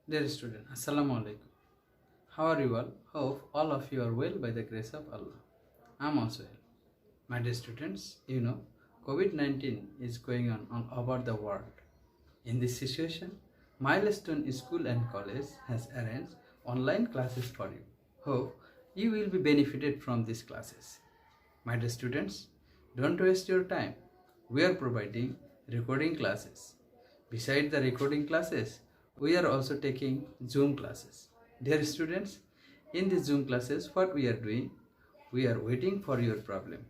Dear student, Assalamu alaikum. How are you all? Hope all of you are well by the grace of Allah. I am also well. My dear students, COVID-19 is going on all over the world. In this situation, Milestone School and College has arranged online classes for you. Hope you will be benefited from these classes. My dear students, don't waste your time. We are providing recording classes. Besides the recording classes, we are also taking Zoom classes. Dear students, in the Zoom classes, what we are doing, we are waiting for your problem.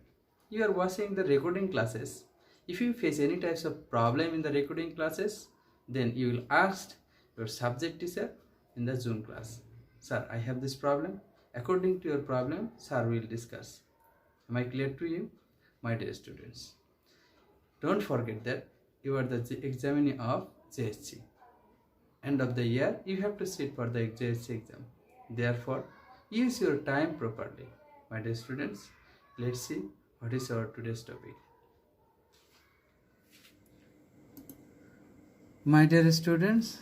You are watching the recording classes. If you face any types of problem in the recording classes, then you will ask your subject teacher in the Zoom class. Sir, I have this problem. According to your problem, sir will discuss. Am I clear to you, my dear students? Don't forget that you are the examinee of JSC. End of the year, you have to sit for the JSC exam. Therefore, use your time properly. My dear students, let's see what is our today's topic. My dear students,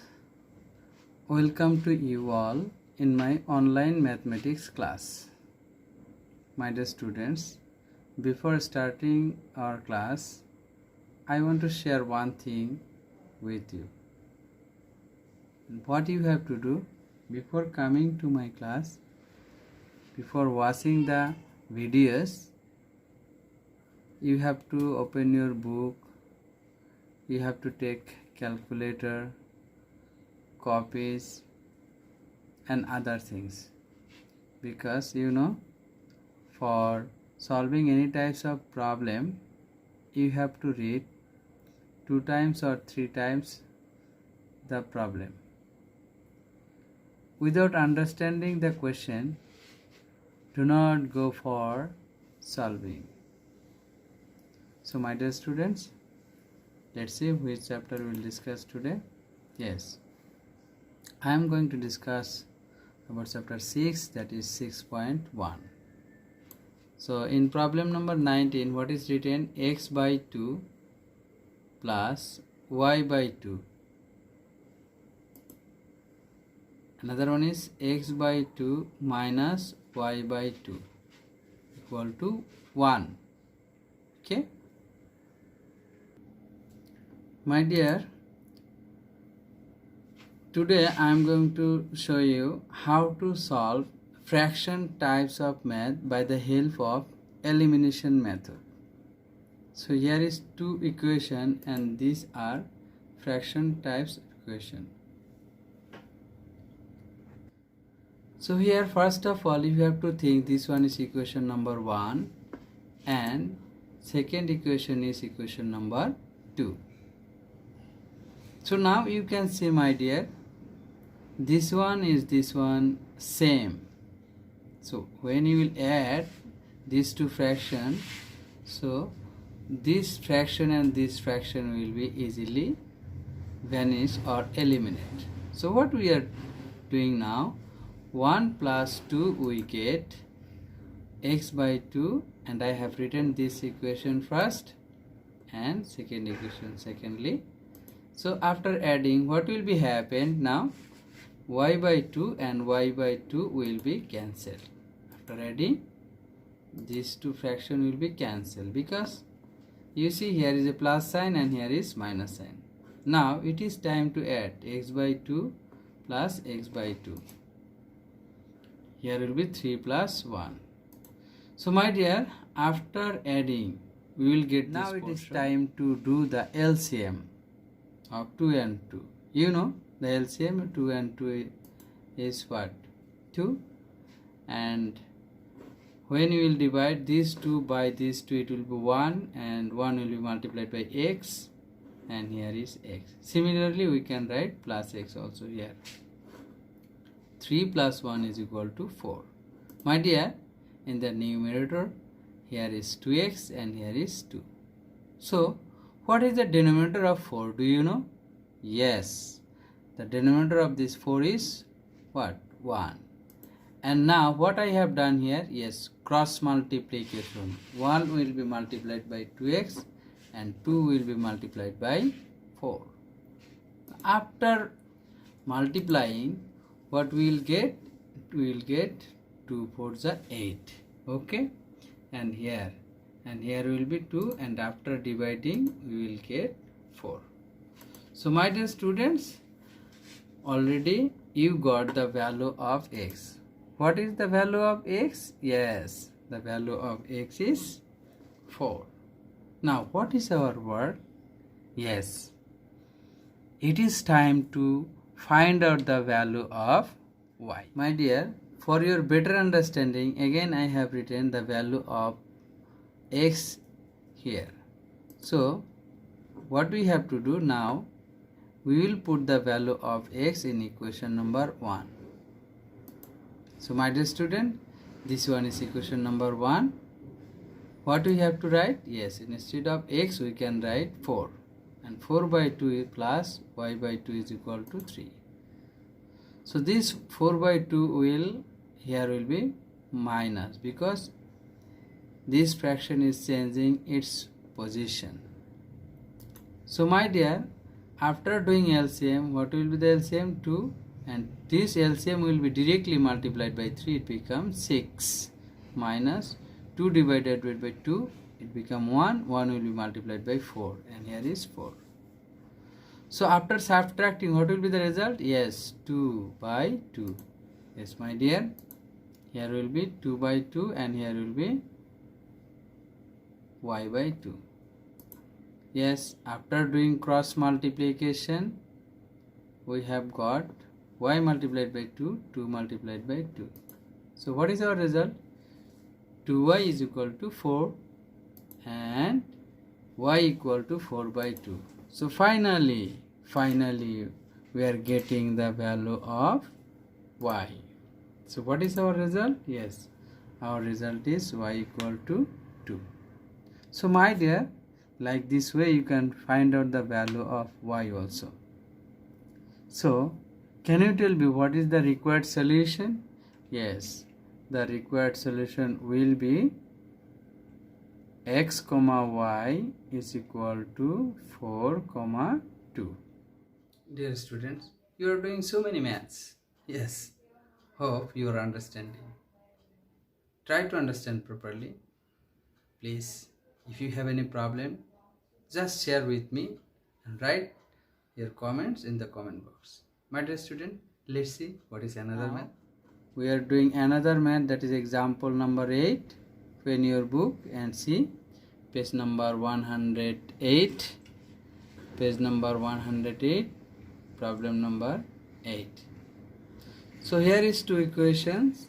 welcome to you all in my online mathematics class. My dear students, before starting our class, I want to share one thing with you. What you have to do before coming to my class, before watching the videos, you have to open your book, you have to take calculator, copies and other things, because for solving any types of problem you have to read 2 times or 3 times the problem. Without understanding the question, do not go for solving. So my dear students, let's see which chapter we will discuss today. Yes, I am going to discuss about chapter 6, that is 6.1. So in problem number 19, what is written? X by 2 plus y by 2. Another one is x by 2 minus y by 2 equal to 1. Okay. My dear, today I am going to show you how to solve fraction types of math by the help of elimination method. So here is 2 equation and these are fraction types equation. So here first of all you have to think this one is equation number 1 and second equation is equation number 2. So now you can see, my dear, this one is this one same. So when you will add these 2 fractions, so this fraction and this fraction will be easily vanish or eliminate. So what we are doing now, 1 plus 2 we get x by 2, and I have written this equation first and second equation secondly. So after adding, what will be happened now? Y by 2 and y by 2 will be cancelled. After adding, these 2 fraction will be cancelled, because you see here is a plus sign and here is minus sign. Now it is time to add x by 2 plus x by 2. Here will be 3 plus 1. So my dear, after adding, we will get now this portion. It is time to do the LCM of 2 and 2. You know the LCM of 2 and 2 is what? 2. And when you will divide these 2 by these 2, it will be 1, and 1 will be multiplied by x, and here is x. Similarly, we can write plus x also here. 3 plus 1 is equal to 4. My dear, in the numerator, here is 2x and here is 2. So, what is the denominator of 4? Do you know? Yes, the denominator of this 4 is what? 1. And now what I have done here, yes, cross multiplication. 1 will be multiplied by 2x and 2 will be multiplied by 4. After multiplying, what we will get? We will get 2 4s are 8. Okay, and here will be 2, and after dividing we will get 4. So my dear students, already you got the value of x. What is the value of x? Yes, the value of x is 4. Now what is our work? Yes, it is time to find out the value of y. My dear, for your better understanding, again I have written the value of x here. So what we have to do now, we will put the value of x in equation number 1. So my dear student, this one is equation number 1. What we have to write? Yes, instead of x we can write 4, and 4 by 2 plus y by 2 is equal to 3. So this 4 by 2 will be minus, because this fraction is changing its position. So my dear, after doing LCM, what will be the LCM? 2, and this LCM will be directly multiplied by 3. It becomes 6 minus 2 divided by 2, it becomes 1. 1 will be multiplied by 4, and here is 4. So after subtracting, what will be the result? Yes, 2 by 2. Yes my dear, here will be 2 by 2, and here will be y by 2. Yes, after doing cross multiplication, we have got y multiplied by 2, 2 multiplied by 2. So what is our result? 2y is equal to 4, and y equal to 4 by 2. So finally we are getting the value of y. So what is our result? Yes, our result is y equal to 2. So my dear, like this way you can find out the value of y also. So can you tell me what is the required solution? Yes, the required solution will be x comma y is equal to 4 comma 2. Dear students, you are doing so many maths. Yes, hope you are understanding. Try to understand properly. Please, if you have any problem, just share with me and write your comments in the comment box. My dear student, let's see what is another math. We are doing another math, that is example number 8. Open your book and see page number 108. Page number 108, problem number 8. So here is two equations.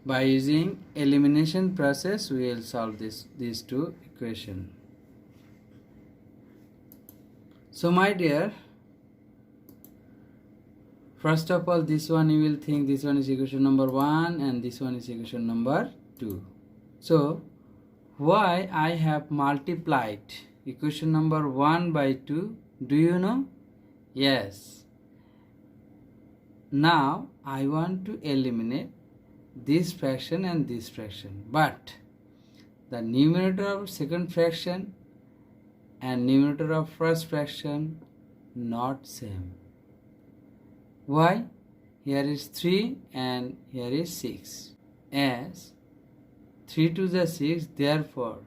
By using elimination process, we will solve these two equations. So my dear, first of all, this one you will think this one is equation number 1 and this one is equation number 2. So why I have multiplied equation number 1 by 2? Do you know? Yes. Now I want to eliminate this fraction and this fraction, but the numerator of second fraction and numerator of first fraction not same. Why? Here is 3 and here is 6. As 3 to the 6, therefore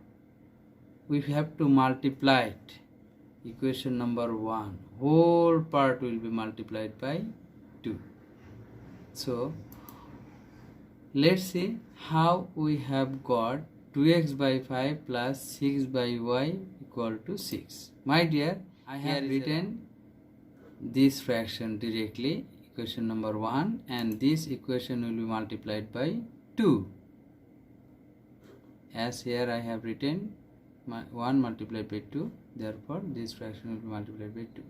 we have to multiply it. Equation number 1, whole part will be multiplied by 2. So let's see how we have got 2x by 5 plus 6 by y equal to 6. My dear, I have written this fraction directly, equation number 1, and this equation will be multiplied by 2. As here I have written 1 multiplied by 2, therefore this fraction will be multiplied by 2.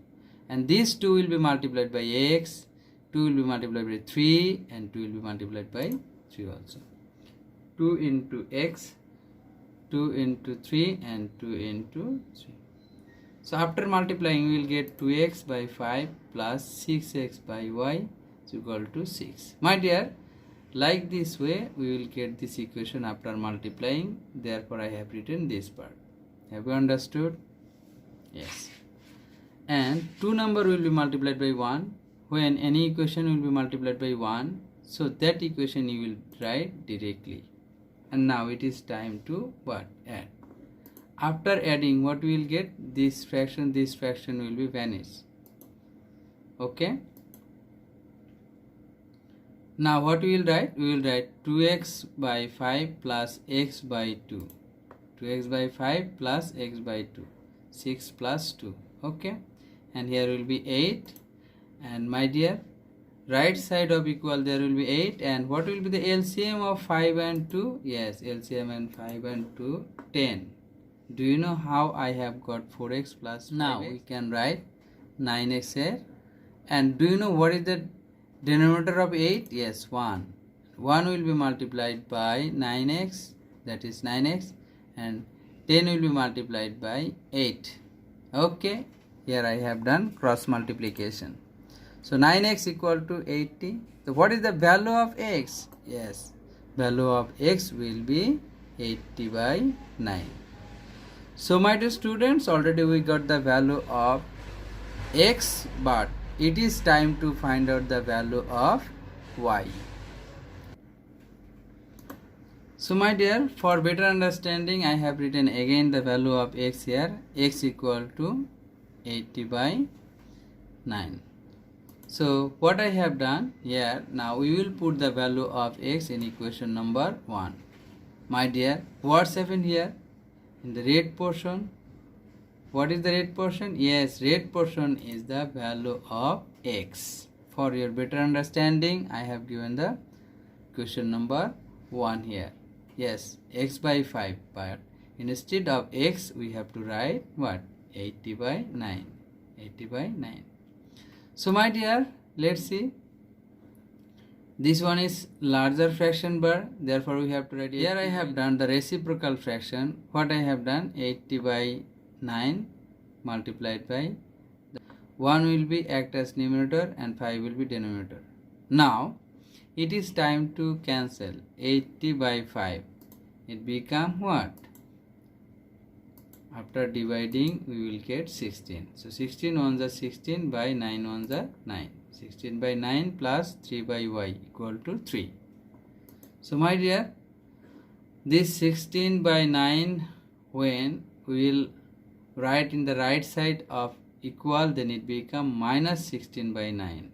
And these 2 will be multiplied by x, 2 will be multiplied by 3, and 2 will be multiplied by 3 also. 2 into x, 2 into 3, and 2 into 3. So after multiplying, we will get 2x by 5 plus 6x by y is equal to 6. My dear, like this way we will get this equation after multiplying. Therefore I have written this part. Have you understood? Yes. and 2 number will be multiplied by 1. When any equation will be multiplied by 1, so that equation you will write directly. And now it is time to what? Add. After adding, what we will get? This fraction will be vanished. Okay. Now what we will write? We will write 2x by 5 plus x by 2. 2x by 5 plus x by 2. 6 plus 2. Okay. And here will be 8. And my dear, right side of equal there will be 8. And what will be the LCM of 5 and 2? Yes, LCM and 5 and 2, 10. Do you know how I have got 4x plus 5x? Now we can write 9x here. And do you know what is the denominator of 8? Yes, 1. 1 will be multiplied by 9x, that is 9x, and 10 will be multiplied by 8. Okay, here I have done cross multiplication. So 9x equal to 80. So what is the value of x? Yes, value of x will be 80 by 9. So my dear students, already we got the value of x, but it is time to find out the value of y. So my dear, for better understanding, I have written again the value of x here. X equal to 80 by 9. So what I have done here, now we will put the value of x in equation number 1. My dear, what's happened here? In the red portion, what is the red portion? Yes, red portion is the value of x. For your better understanding, I have given the question number 1 here. Yes, x by 5, but instead of x, we have to write what? 80 by 9. 80 by 9. So my dear, let's see. This one is larger fraction bar, therefore we have to write. Here I have done the reciprocal fraction. What I have done? 80 by 9 multiplied by 1 will be act as numerator and 5 will be denominator. Now it is time to cancel. 80 by 5, it become what? After dividing, we will get 16. So 16 ones are 16 by 9 ones are 9. 16 by 9 plus 3 by y equal to 3. So my dear, this 16 by 9, when we will write in the right side of equal, then it become minus 16 by 9.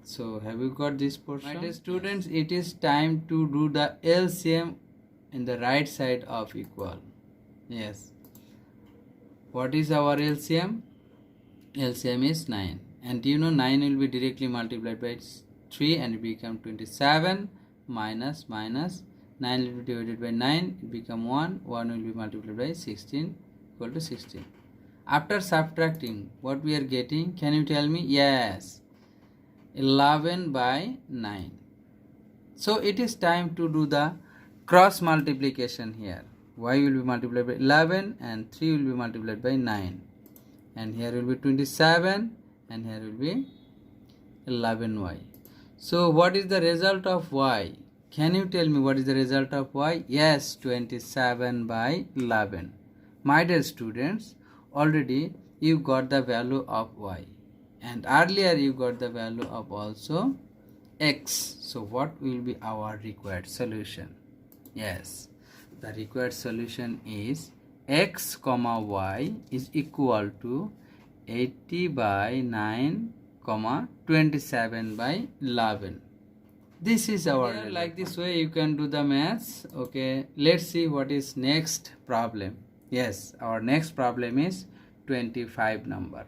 So have you got this portion? My dear students, it is time to do the LCM in the right side of equal. Yes. What is our LCM? LCM is 9. And you know 9 will be directly multiplied by 3 and it become 27 minus 9 will be divided by 9, it become 1. 1 will be multiplied by 16 equal to 16. After subtracting, what we are getting? Can you tell me? Yes, 11 by 9. So it is time to do the cross multiplication here. Y will be multiplied by 11 and 3 will be multiplied by 9. And here will be 27 and here will be 11y. So what is the result of y? Can you tell me what is the result of y? Yes, 27 by 11. My dear students, already you got the value of y. And earlier you got the value of also x. So what will be our required solution? Yes, the required solution is x comma y is equal to 80 by 9 comma 27 by 11. This is our like this way you can do the maths. Okay, let's see what is next problem. Yes, our next problem is 25 number.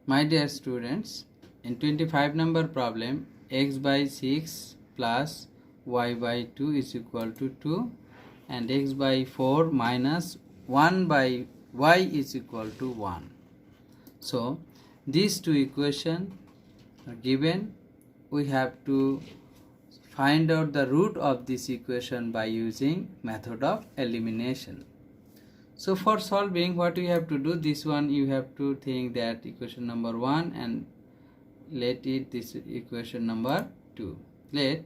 My dear students, in 25 number problem, x by 6 plus y by 2 is equal to 2 and x by 4 minus 1 by y is equal to 1. So these two equations are given. We have to find out the root of this equation by using method of elimination. So for solving, what you have to do, this one you have to think that equation number 1 and let it this equation number 2. Let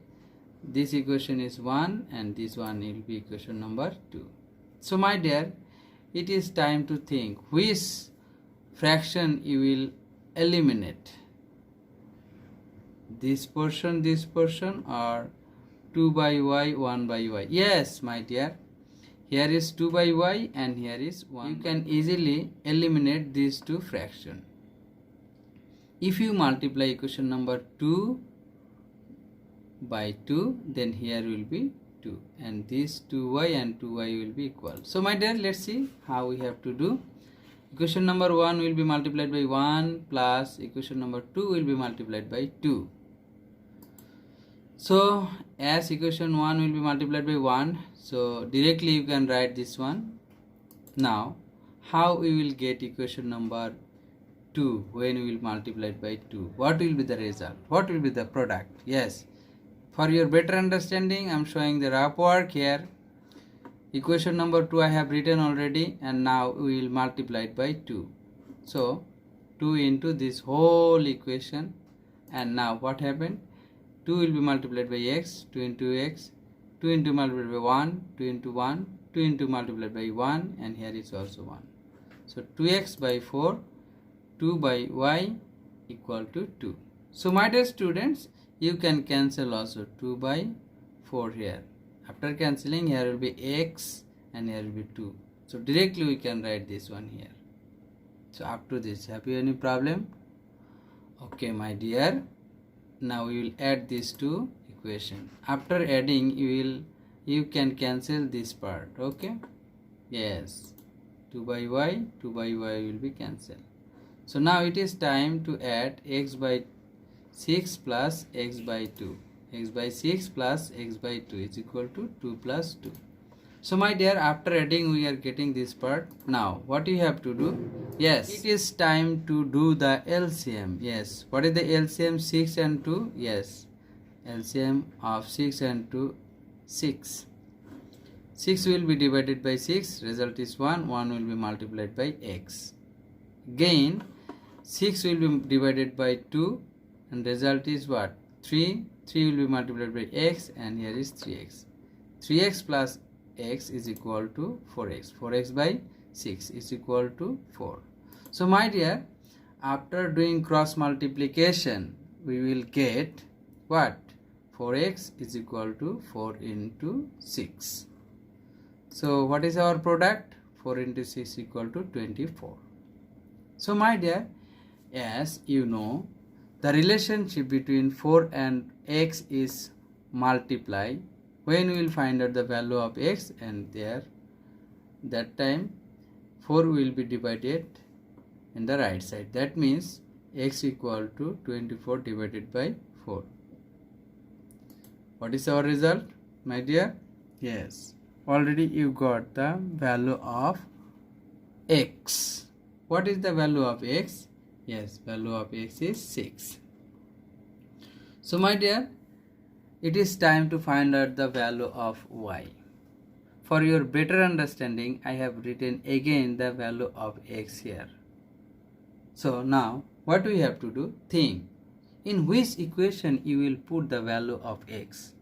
this equation is 1 and this one will be equation number 2. So my dear, it is time to think which fraction you will eliminate. This portion, or 2 by y, 1 by y. Yes, my dear. Here is 2 by y and here is 1. You can easily eliminate these two fractions. If you multiply equation number 2 by 2, then here will be 2. And these 2y and 2y will be equal. So my dear, let's see how we have to do. Equation number 1 will be multiplied by 1 plus equation number 2 will be multiplied by 2. So as equation 1 will be multiplied by 1, so directly you can write this one. Now how we will get equation number 2 when we will multiply it by 2? What will be the result? What will be the product? Yes, for your better understanding I am showing the rough work here. Equation number 2 I have written already, and now we will multiply it by 2. So 2 into this whole equation, and now what happened? 2 will be multiplied by x, 2 into x, 2 into multiplied by 1, 2 into 1, 2 into multiplied by 1, and here is also 1. So 2x by 4, 2 by y equal to 2. So my dear students, you can cancel also 2 by 4 here. After cancelling, here will be x and here will be 2. So directly we can write this one here. So up to this, have you any problem? Okay my dear, now we will add these two equation. After adding, you can cancel this part. Okay, yes, 2 by y will be cancelled. So now it is time to add x by 6 plus x by 2. X by 6 plus x by 2 is equal to 2 plus 2. So my dear, after adding we are getting this part. Now what you have to do? Yes, it is time to do the LCM. Yes, what is the LCM? 6 and 2. Yes, LCM of 6 and 2, 6. 6 will be divided by 6, result is 1. 1 will be multiplied by x. Again 6 will be divided by 2 and result is what? 3. 3 will be multiplied by x, and here is 3x. 3x plus x is equal to 4x. 4x by 6 is equal to 4. So my dear, after doing cross multiplication, we will get what? 4x is equal to 4 into 6. So what is our product? 4 into 6 equal to 24. So my dear, as you know, the relationship between 4 and x is multiply. When we will find out the value of x, and there that time 4 will be divided in the right side. That means x equal to 24 divided by 4. What is our result, my dear? Yes, already you got the value of x. What is the value of x? Yes, value of x is 6. So my dear, it is time to find out the value of y. For your better understanding, I have written again the value of x here. So now what we have to do? Think in which equation you will put the value of x.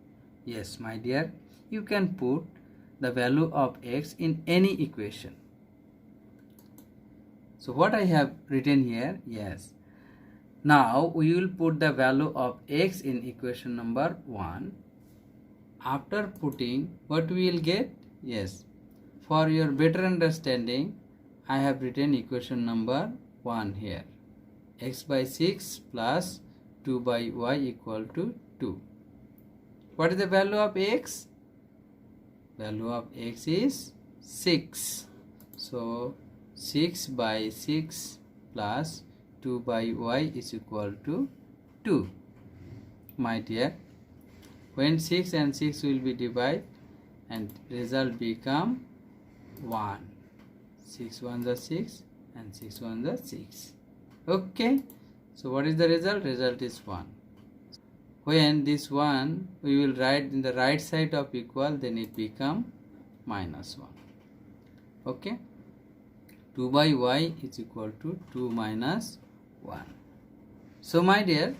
Yes my dear, you can put the value of x in any equation. So what I have written here? Yes, now we will put the value of x in equation number 1. After putting, what we will get? Yes, for your better understanding, I have written equation number 1 here. X by 6 plus 2 by y equal to 2. What is the value of x? Value of x is 6. So 6 by 6 plus 2 by y is equal to 2. My dear, when 6 and 6 will be divided, and result become 1. 6 1s are 6 and 6 1s are 6. Okay, so what is the result? Result is 1. When this 1 we will write in the right side of equal, then it become minus 1. Okay, 2 by y is equal to 2 minus 1. So my dear,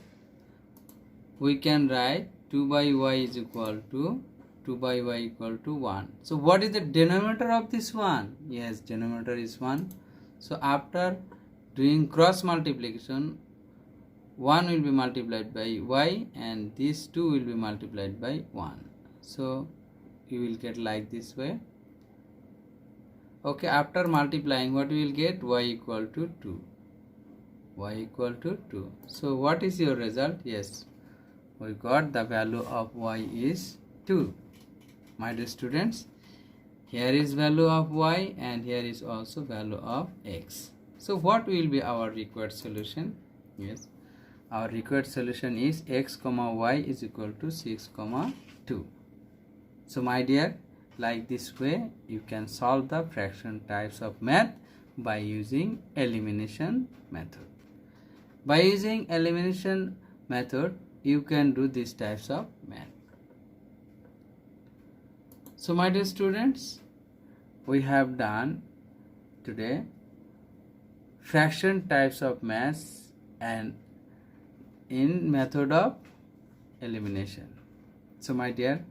we can write 2 by y is equal to 2 by y equal to 1. So what is the denominator of this one? Yes, denominator is 1. So after doing cross multiplication, 1 will be multiplied by y and this 2 will be multiplied by 1. So you will get like this way. Okay, after multiplying, what we will get? Y equal to 2. Y equal to 2. So what is your result? Yes, we got the value of y is 2. My dear students, here is value of y and here is also value of x. So what will be our required solution? Yes, our required solution is x comma y is equal to 6 comma 2. So my dear, like this way you can solve the fraction types of math by using elimination method. By using elimination method you can do these types of math. So my dear students, we have done today fraction types of maths and in method of elimination. So my dear,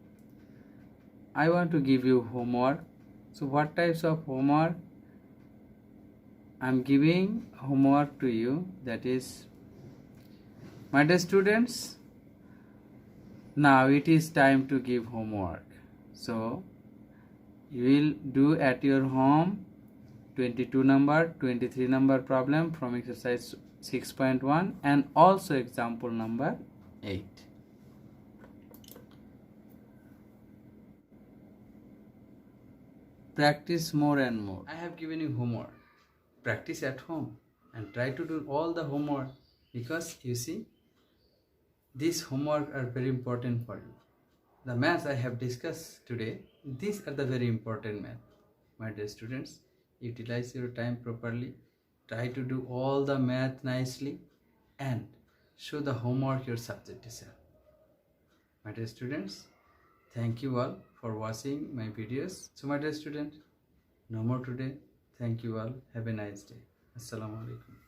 I want to give you homework. So what types of homework? I am giving homework to you, that is, my dear students, now it is time to give homework. So you will do at your home 22 number, 23 number problem from exercise 6.1 and also example number 8. Practice more and more. I have given you homework. Practice at home and try to do all the homework, because you see, these homework are very important for you. The maths I have discussed today, these are the very important math. My dear students, utilize your time properly. Try to do all the math nicely and show the homework your subject teacher. My dear students, thank you all for watching my videos. So my dear students, no more today. Thank you all. Have a nice day. Assalamu alaikum.